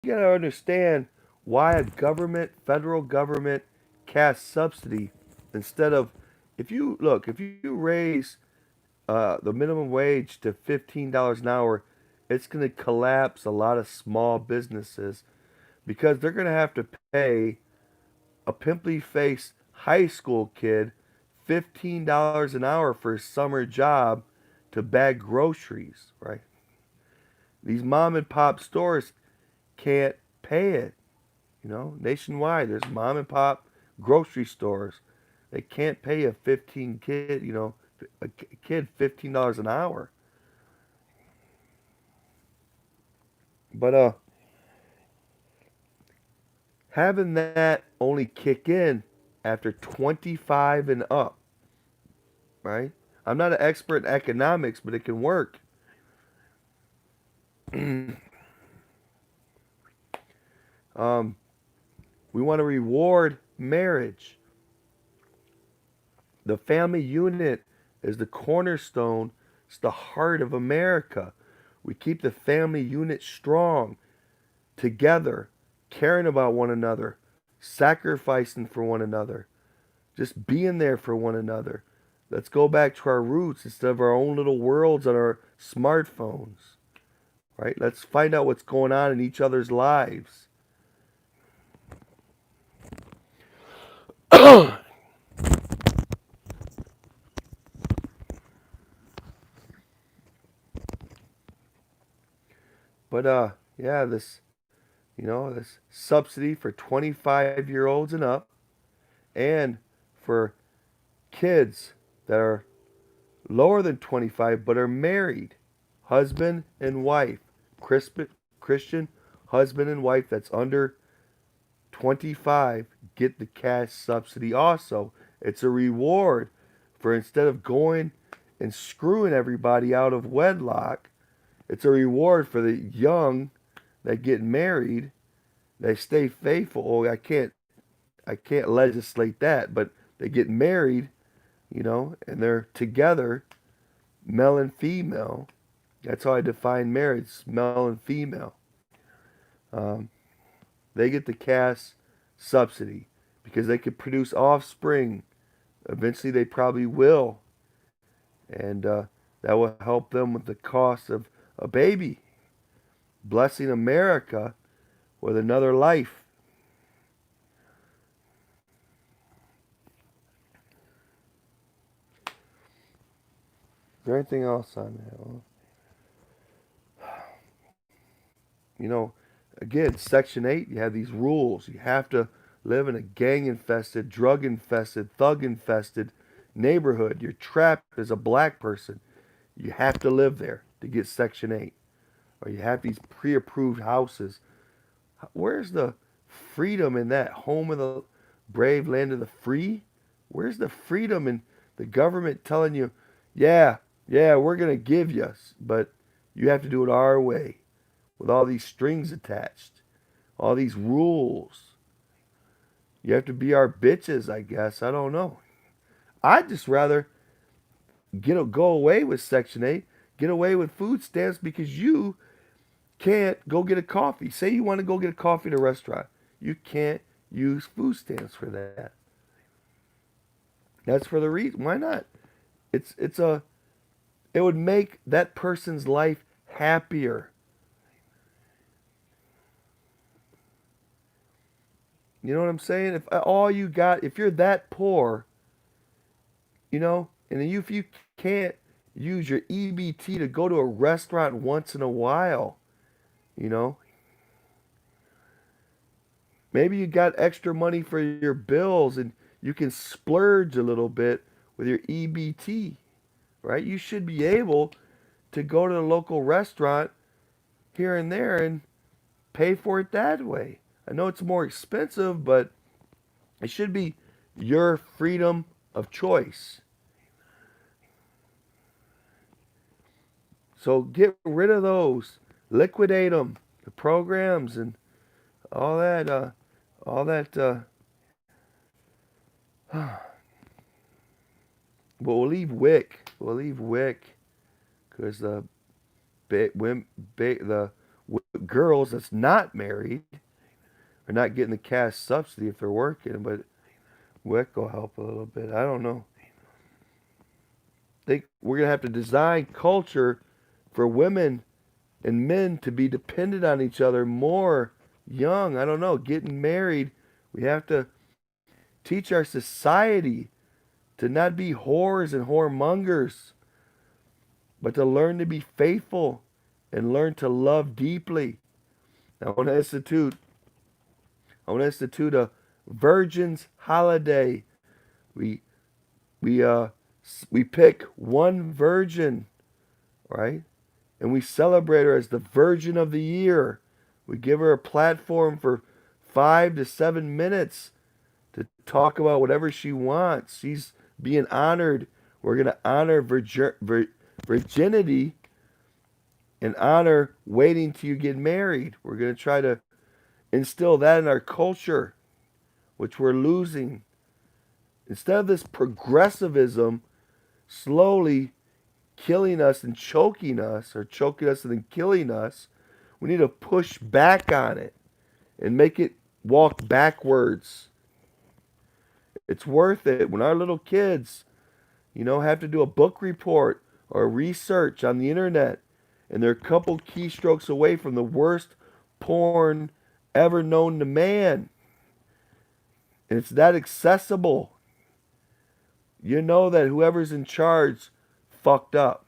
gotta understand why a government, federal government, cash subsidy instead of if you raise the minimum wage to $15 an hour, it's gonna collapse a lot of small businesses because they're gonna have to pay a pimply faced high school kid $15 an hour for a summer job to bag groceries, right? These mom and pop stores can't pay it. Nationwide, there's mom and pop grocery stores. They can't pay a 15 kid, a kid $15 an hour. But having that only kick in after 25 and up, right? I'm not an expert in economics, but it can work. um, we want to reward marriage. The family unit is the cornerstone, it's the heart of America. We keep the family unit strong, together, caring about one another, sacrificing for one another, just being there for one another. Let's go back to our roots instead of our own little worlds on our smartphones, right? Let's find out what's going on in each other's lives. But yeah, this subsidy for 25-year-olds and up, and for kids that are lower than 25 but are married, husband and wife, Christian husband and wife that's under 25 get the cash subsidy also. It's a reward for instead of going and screwing everybody out of wedlock, it's a reward for the young that get married, they stay faithful. Oh, I can't legislate that, but they get married, and they're together, male and female. That's how I define marriage, male and female. Um, they get the cash subsidy because they could produce offspring. Eventually, they probably will, and that will help them with the cost of a baby, blessing America with another life. Is there anything else on that? Well, you know, again, Section 8, you have these rules. You have to live in a gang infested, drug infested, thug infested neighborhood. You're trapped as a black person. You have to live there to get Section 8. Or you have these pre approved houses. Where's the freedom in that? Home of the brave, land of the free? Where's the freedom in the government telling you, yeah, yeah, we're going to give you, but you have to do it our way with all these strings attached, all these rules. You have to be our bitches, I guess. I don't know. I'd just rather go away with Section 8, get away with food stamps because you can't go get a coffee. Say you want to go get a coffee at a restaurant. You can't use food stamps for that. That's for the reason. Why not? It's a it would make that person's life happier. You know what I'm saying? If all you got, if you're that poor, and if you can't use your EBT to go to a restaurant once in a while, you know, maybe you got extra money for your bills and you can splurge a little bit with your EBT, right? You should be able to go to the local restaurant here and there and pay for it that way. I know it's more expensive, but it should be your freedom of choice. So get rid of those, liquidate them, the programs and all that. All that. But we'll leave WIC. We'll leave WIC because the with girls that's not married or not getting the cash subsidy if they're working, but WIC will help a little bit. I don't know. I think we're gonna have to design culture for women and men to be dependent on each other more young. I don't know. Getting married, we have to teach our society to not be whores and whoremongers, but to learn to be faithful and learn to love deeply. I want to institute a virgin's holiday. We we uh we pick one virgin, right? And we celebrate her as the Virgin of the Year. We give her a platform for 5 to 7 minutes to talk about whatever she wants. She's being honored. We're going to honor virginity and honor waiting till you get married. We're going to try to instill that in our culture, which we're losing. Instead of this progressivism slowly killing us and choking us, or choking us and then killing us, we need to push back on it and make it walk backwards. It's worth it when our little kids, have to do a book report or research on the internet and they're a couple keystrokes away from the worst porn ever known to man. And it's that accessible. You know that whoever's in charge fucked up.